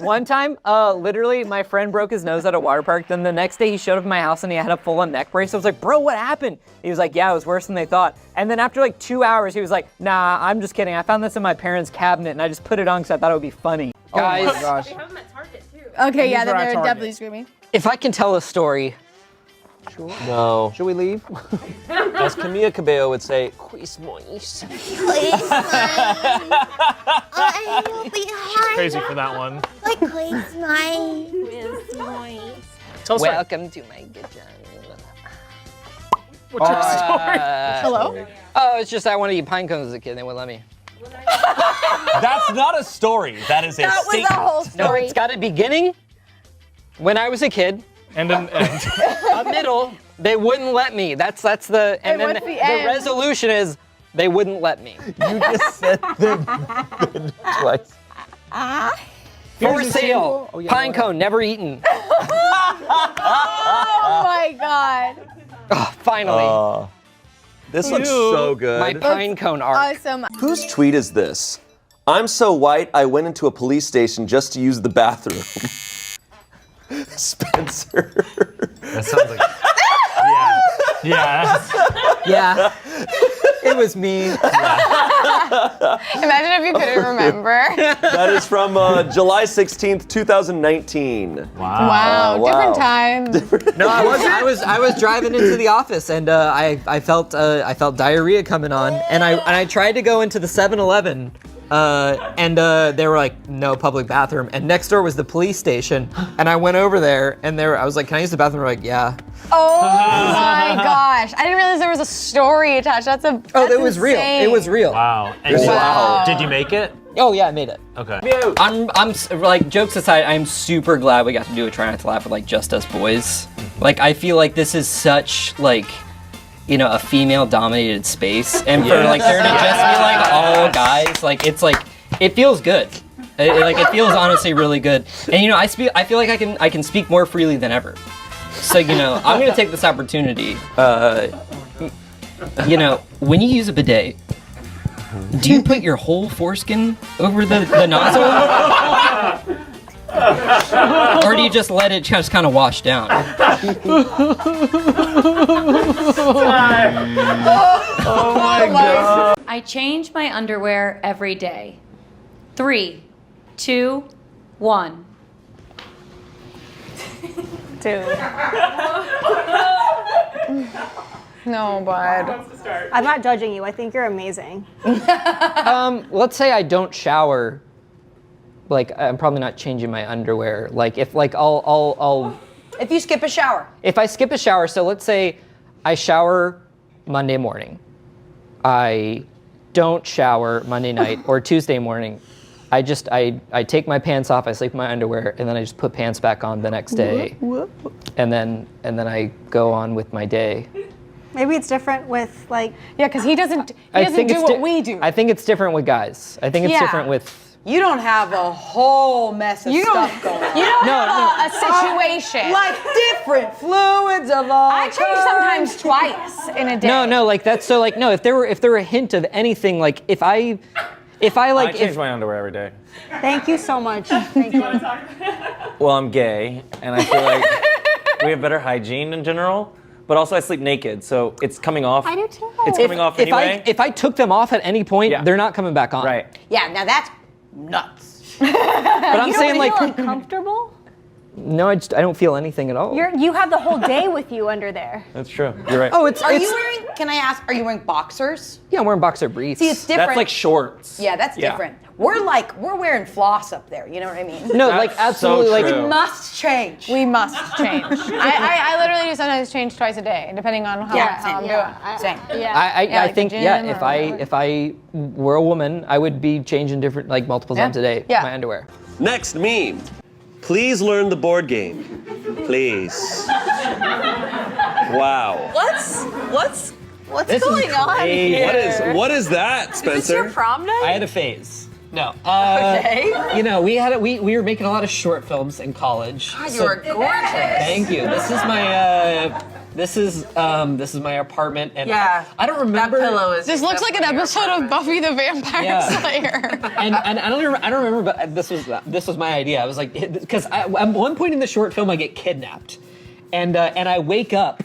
One time, literally, my friend broke his nose at a water park. Then the next day, he showed up at my house and he had a full-on neck brace. I was like, bro, what happened? He was like, yeah, it was worse than they thought. And then after like 2 hours, he was like, nah, I'm just kidding. I found this in my parents' cabinet and I just put it on because I thought it would be funny. Guys, Oh my gosh. They have them at Target too. Okay, yeah, then are at they're Target. definitely screaming. If I can tell a story. no. Should we leave? As Camila Cabello would say, "Quiz moist." Crazy for that one. Tell us Welcome to my kitchen. what's your story. Hello? Oh, it's just I wanted to eat pine cones as a kid and they wouldn't let me. That's not a story. That is a That was statement. the whole No, story. it's got a beginning. When I was a kid, And an end. a middle, they wouldn't let me. That's the, and then what's the the end? resolution is they wouldn't let me. You just said them twice. For sale, Oh, yeah, pine go ahead. cone, never eaten. Oh my god. Oh, finally, This looks so good. my pine cone arc. Awesome. Whose tweet is this? I'm so white, I went into a police station just to use the bathroom. Spencer. That sounds like. Yeah. Yeah, it was me. Imagine if you couldn't remember. That is from July 16th, 2019. Wow, wow. different times. No, I was driving into the office and I felt diarrhea coming on and I tried to go into the 7-Eleven and they were like, no public bathroom, and next door was the police station, and I went over there and I was like, can I use the bathroom? They're like, yeah. Oh my gosh. I didn't realize there was a story attached. That's It was real. It was real. Wow. And Wow. did you make it? Oh yeah, I made it. Okay. I'm like, jokes aside, I'm super glad we got to do a Try Not to Laugh with like just us boys. Like I feel like this is such like, you know, a female dominated space, and for like there to just be like all guys, like it's like it feels good. It feels honestly really good. And you know, I feel like I can speak more freely than ever. So you know, I'm gonna take this opportunity. You know, when you use a bidet, do you put your whole foreskin over the nozzle? Or do you just let it just kind of wash down? Oh my god. I change my underwear every day. 3, 2, 1. Dude. No, bud. I'm not judging you. I think you're amazing. Let's say I don't shower. Like I'm probably not changing my underwear. Like if like I'll If you skip a shower. if I skip a shower, so let's say I shower Monday morning. I don't shower Monday night or Tuesday morning. I take my pants off, I sleep in my underwear, and then I just put pants back on the next day. And then I go on with my day. Maybe it's different with like. Yeah, because he doesn't do it's what we do. I think it's different with guys. I think it's Yeah. different with. You don't have a whole mess of stuff going on. You don't have a situation. Like different fluids of all I change sometimes twice in a day. No, like that's so like no. If there were a hint of anything, like if I I change my underwear every day. Thank you so much. Thank you. Well, I'm gay, and I feel like we have better hygiene in general. But also, I sleep naked, so it's coming off. I do too. It's coming off anyway. If I took them off at any point, Yeah. they're not coming back on. Right. Yeah, now that's nuts. But I'm saying like Uncomfortable? no, I don't feel anything at all. You have the whole day with you under there. That's true. You're right. Oh, it's Are you wearing, can I ask, are you wearing boxers? yeah, I'm wearing boxer briefs. See, it's different. That's like shorts. Yeah, that's different. We're wearing floss up there, you know what I mean? no, That's like so absolutely like true. Must change. We must change. I literally do sometimes change twice a day, depending on how, Yeah, how I'm same. doing. Yeah. I like think the yeah, gym if or I whatever. if I were a woman, I would be changing different like multiple times a day Yeah. my underwear. Next meme. Please learn the board game. Please. Wow. What's This going is on crazy. here? What is that, Spencer? Prom night? I had a phase. No. Okay. You know, we were making a lot of short films in college. God, so- you are gorgeous. Thank you. This is my This is my apartment, and Yeah. I don't remember. That pillow is. This looks like an episode of Buffy the Vampire Slayer. And I don't remember, but this was my idea. I was like, because at one point in the short film, I get kidnapped, and I wake up,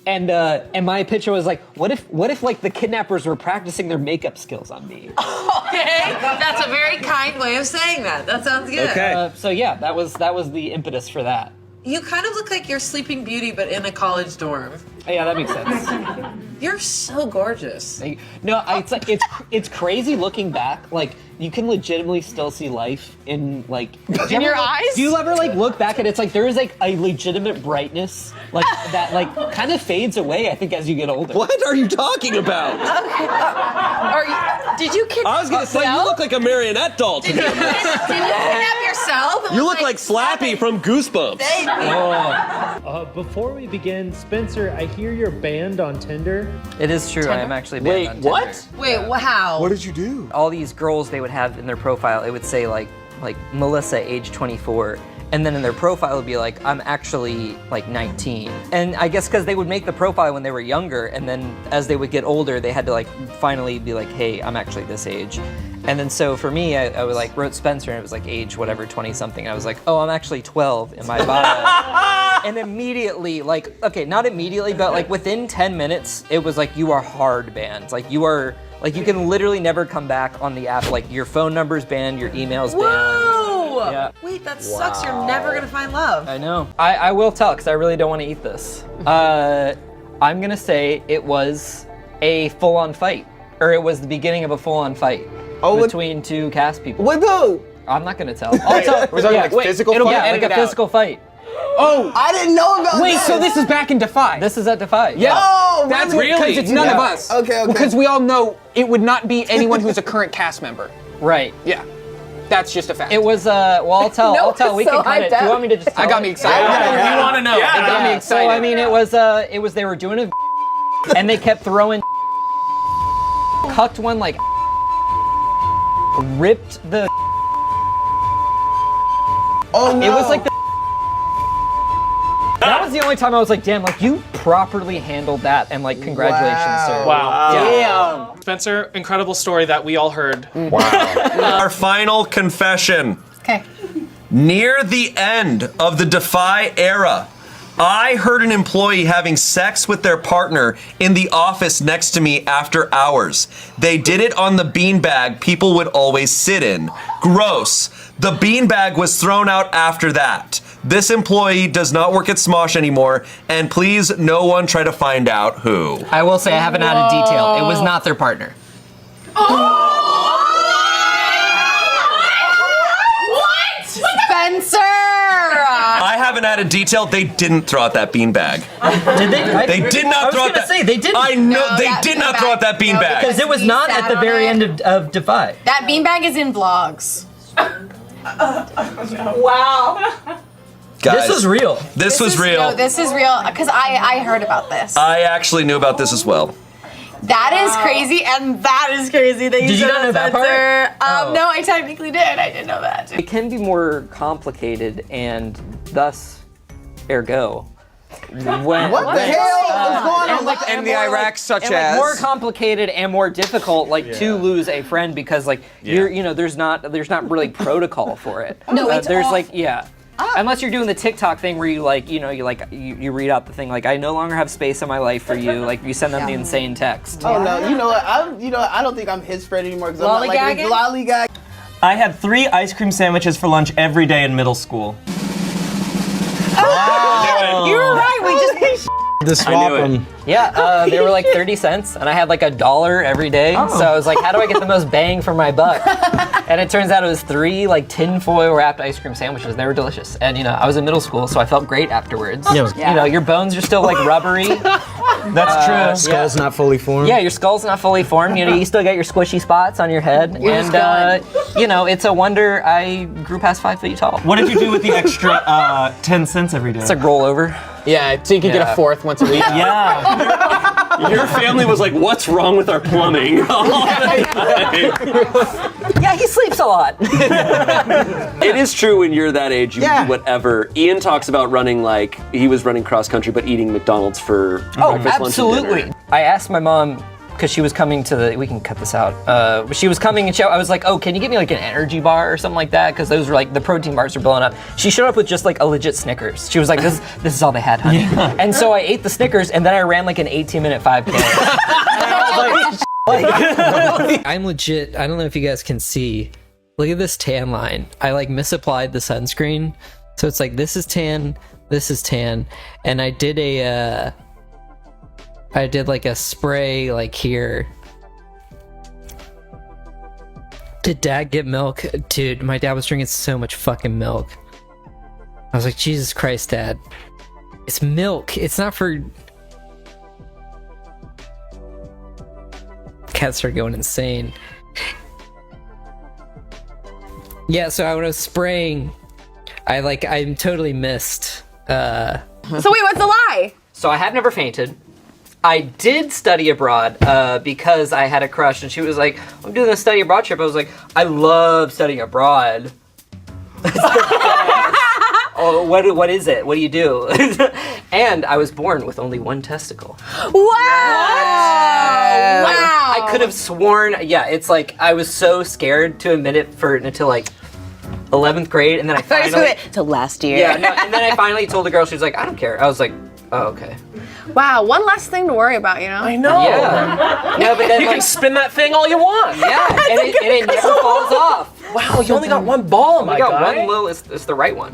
and my picture was like, what if like the kidnappers were practicing their makeup skills on me? Okay, that's a very kind way of saying that. That sounds good. Okay. So yeah, that was the impetus for that. You kind of look like you're Sleeping Beauty, but in a college dorm. Yeah, that makes sense. You're so gorgeous. No, it's like it's crazy looking back. Like you can legitimately still see life in like In your eyes? Do you ever like look back and it's like there is like a legitimate brightness like that like kind of fades away? I think as you get older. What are you talking about? Did you kidnap I was gonna say you look like a marionette doll to me. Did you kidnap yourself? You look like Slappy from Goosebumps. Before we begin, Spencer, I hear you're banned on Tinder. It is true. I am actually banned on Tinder. What? Wait, how? What did you do? All these girls they would have in their profile, it would say like Melissa, age 24, and then in their profile it would be like, I'm actually like 19. And I guess because they would make the profile when they were younger, and then as they would get older, they had to like finally be like, hey, I'm actually this age. And then so for me, I would like wrote Spencer, and it was like age whatever, 20 something. I was like, oh, I'm actually 12 in my bio. And immediately, like, okay, not immediately, but like within 10 minutes, it was like, you are hard banned. Like you are, like you can literally never come back on the app. Like your phone number's banned, your email's banned. Whoa! Yeah. Wait, that sucks. You're never gonna find love. I know. I will tell, because I really don't want to eat this. I'm gonna say it was a full-on fight. Or it was the beginning of a full-on fight between two cast people. With who? I'm not gonna tell. I'll tell. Was that like physical fight? Yeah, like a physical fight. Oh, I didn't know about wait, this. so this is back in Defy. This is at Defy. Yeah. Oh, That's really? because it's none of us. Okay. Because we all know it would not be anyone who's a current cast member. Right. Yeah. That's just a fact. It was, well, I'll tell. No, I'll tell. We it's so can cut it. hyped Do you up. want me to just tell I got it? me excited. You want to know? It got me Yeah, excited. so I mean, it was they were doing a and they kept throwing cucked one like ripped the it was like that was the only time I was like, damn, like you properly handled that, and like congratulations, sir. Wow. Yeah. Spencer, incredible story that we all heard. Our final confession. Okay. Near the end of the Defy era, I heard an employee having sex with their partner in the office next to me after hours. They did it on the beanbag people would always sit in. Gross. The beanbag was thrown out after that. This employee does not work at Smosh anymore, and please no one try to find out who. I will say I haven't added detail. It was not their partner. Spencer! I haven't added detail. They didn't throw out that beanbag. Did they? They did not throw out that. Say they did. I know No, they that did not beanbag- throw out that beanbag. Because it was We not sat at the on very it. end of Defy. That beanbag is in vlogs. Wow. Guys, This was real. This was real. No, this is real, because I heard about this. I actually knew about this as well. That is crazy, and that is crazy that you Did you said not know that Spencer. part? Oh. No, I technically did. I did know that. It can be more complicated, and thus, ergo. What the hell is going on? Like, In the Iraq, such and, like, as more complicated and more difficult, like to lose a friend because like you're, there's not really protocol for it. No, it's there's off. like unless you're doing the TikTok thing where you like you read out the thing like I no longer have space in my life for you, like you send them the insane text. Oh no, you know what? I don't think I'm his friend anymore because I'm not like lollygag. I had 3 ice cream sandwiches for lunch every day in middle school. You were right. We just To swap them. Yeah, they were like 30 cents, and I had like $1 every day. So I was like, how do I get the most bang for my buck? And it turns out it was 3 like tinfoil wrapped ice cream sandwiches. They were delicious. And I was in middle school, so I felt great afterwards. Yeah. Your bones are still like rubbery. That's true. Skull's not fully formed. Yeah, your skull's not fully formed. You still got your squishy spots on your head. You're It's a wonder I grew past 5 feet tall. What did you do with the extra 10 cents every day? It's like rollover. Yeah, so you can get a fourth once a week. Yeah. Your family was like, what's wrong with our plumbing? Yeah, he sleeps a lot. It is true when you're that age, you can do whatever. Ian talks about running like, he was running cross country, but eating McDonald's for breakfast, lunch, and dinner. I asked my mom, because she was coming to the, we can cut this out. But she was coming and I was like, oh, can you get me like an energy bar or something like that? Because those were like, the protein bars are blowing up. She showed up with just like a legit Snickers. She was like, this is all they had, honey. Yeah. And so I ate the Snickers and then I ran like an 18-minute 5K. I'm legit, I don't know if you guys can see. Look at this tan line. I like misapplied the sunscreen. So it's like, this is tan, and I did like a spray like here. Did Dad get milk? Dude, my dad was drinking so much fucking milk. I was like, Jesus Christ, Dad. It's milk. It's not for... Cats are going insane. Yeah, so when I was spraying, I totally missed. So wait, what's the lie? So I have never fainted. I did study abroad because I had a crush, and she was like, I'm doing a study abroad trip. I was like, I love studying abroad. Oh, what is it? What do you do? And I was born with only one testicle. Wow! Wow! I could have sworn, yeah, it's like, I was so scared to admit it until like 11th grade, and then I finally... Till last year. Yeah, no, and then I finally told the girl, she was like, I don't care. I was like, oh, okay. Wow, one less thing to worry about, you know? I know. Yeah. No, but then you can spin that thing all you want. Yeah, and it never falls off. Wow, you only got one ball, my guy. I got one little, it's the right one.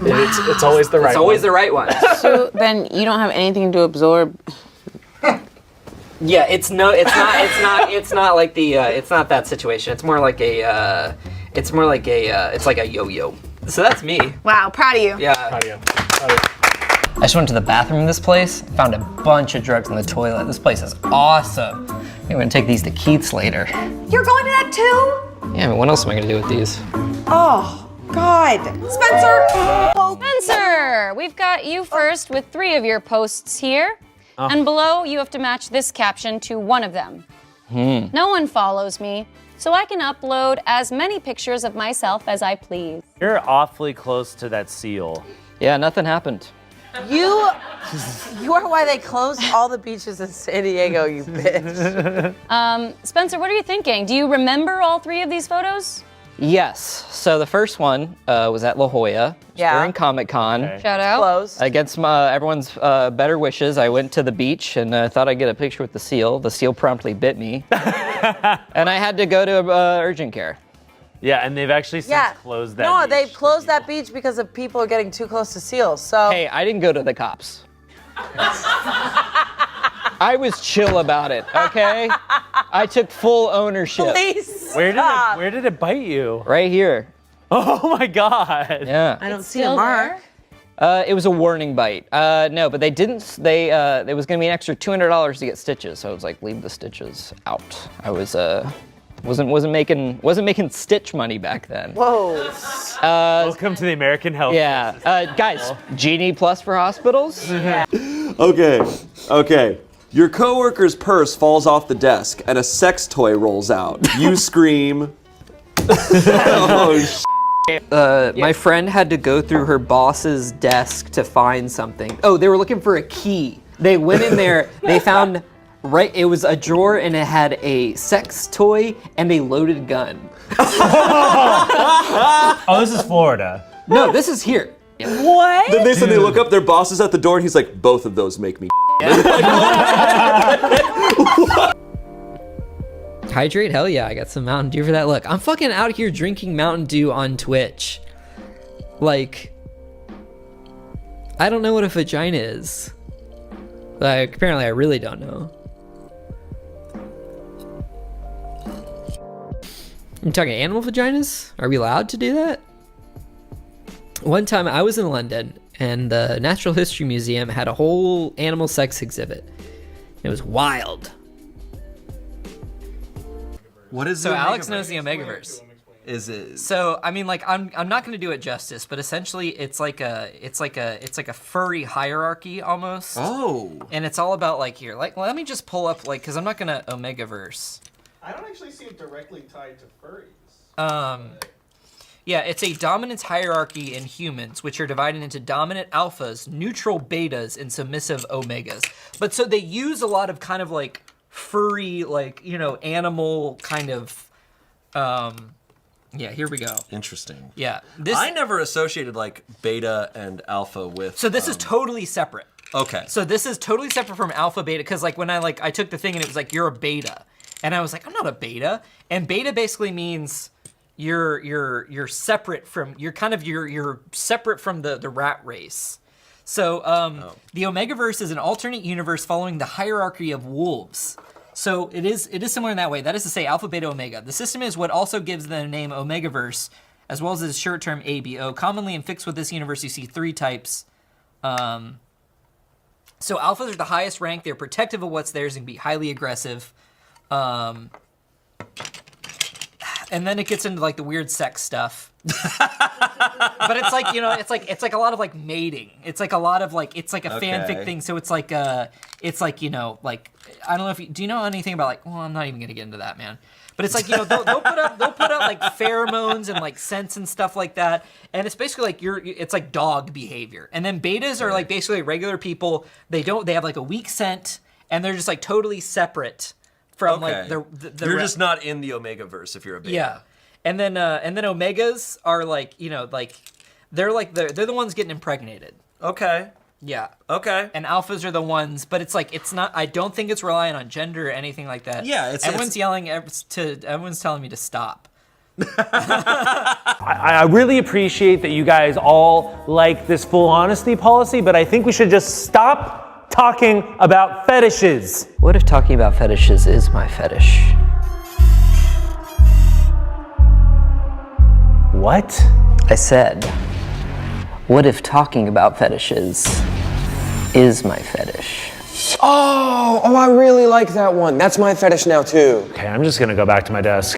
It's always the right one. It's always the right one. So then you don't have anything to absorb. Yeah, it's not like the, it's not that situation. It's more like a, it's like a yo-yo. So that's me. Wow, proud of you. Yeah. Proud of you. I just went to the bathroom in this place, found a bunch of drugs in the toilet. This place is awesome. I think I'm gonna take these to Keith's later. You're going to that too? Yeah, I mean, what else am I gonna do with these? Oh, God. Spencer! Spencer, we've got you first with 3 of your posts here. And below, you have to match this caption to one of them. No one follows me, so I can upload as many pictures of myself as I please. You're awfully close to that seal. Yeah, nothing happened. You are why they closed all the beaches in San Diego, you bitch. Spencer, what are you thinking? Do you remember all 3 of these photos? Yes. So the first one was at La Jolla during Comic-Con. Okay. Shout out. Close. Against everyone's better wishes, I went to the beach and thought I'd get a picture with the seal. The seal promptly bit me. And I had to go to urgent care. Yeah, and they've actually since closed that No, beach they closed that beach because of people getting too close to seals, so... Hey, I didn't go to the cops. I was chill about it, okay? I took full ownership. Please Where did it bite you? Right here. Oh my God. Yeah. I don't see a mark. It was a warning bite. No, but they didn't. It was gonna be an extra $200 to get stitches. So I was like, leave the stitches out. I was wasn't making stitch money back then. Whoa. Welcome to the American health. Yeah, guys, Genie Plus for hospitals. Okay. Your coworker's purse falls off the desk and a sex toy rolls out. You scream. My friend had to go through her boss's desk to find something. Oh, they were looking for a key. They went in there, they found, it was a drawer and it had a sex toy and a loaded gun. Oh, this is Florida. No, this is here. What? Then they look up, their boss is at the door and he's like, both of those make me Hydrate? Hell yeah, I got some Mountain Dew for that. Look, I'm fucking out here drinking Mountain Dew on Twitch. Like, I don't know what a vagina is. Like, apparently I really don't know. You talking animal vaginas? Are we allowed to do that? One time I was in London and the Natural History Museum had a whole animal sex exhibit. It was wild. What is So Alex knows the Omegaverse. is it? So I mean, like I'm not going to do it justice, but essentially it's like a furry hierarchy almost. Oh. And it's all about like here. Like let me just pull up like because I'm not going to Omegaverse. I don't actually see it directly tied to furries. Yeah, it's a dominance hierarchy in humans, which are divided into dominant alphas, neutral betas, and submissive omegas. But so they use a lot of kind of like furry, like, you know, animal kind of, yeah, here we go. Interesting. Yeah. I never associated like beta and alpha with. So this is totally separate. Okay. So this is totally separate from alpha beta, because like when I took the thing and it was like, you're a beta. And I was like, I'm not a beta. And beta basically means you're separate from, you're separate from the rat race. So the Omegaverse is an alternate universe following the hierarchy of wolves. So it is similar in that way. That is to say, Alpha, Beta, Omega. The system is what also gives the name Omegaverse, as well as its short term ABO. Commonly in fixed with this universe, you see 3 types. So alphas are the highest rank. They're protective of what's theirs and can be highly aggressive. And then it gets into like the weird sex stuff. But it's like, you know, it's like a lot of like mating. It's like a lot of like, it's like a fanfic thing. So it's like, you know, like, I don't know if you, do you know anything about like, well, I'm not even gonna get into that, man. But it's like, you know, they'll put out like pheromones and like scents and stuff like that. And it's basically like it's like dog behavior. And then betas are like basically regular people. They have like a weak scent and they're just like totally separate from like the You're just not in the Omegaverse if you're a beta. Yeah. And then Omegas are like, you know, like they're the ones getting impregnated. Okay. Yeah. Okay. And alphas are the ones, but it's like it's not. I don't think it's reliant on gender or anything like that. Yeah. Everyone's telling me to stop. I really appreciate that you guys all like this full honesty policy, but I think we should just stop talking about fetishes. What if talking about fetishes is my fetish? What? I said, what if talking about fetishes is my fetish? Oh, I really like that one. That's my fetish now too. Okay, I'm just gonna go back to my desk.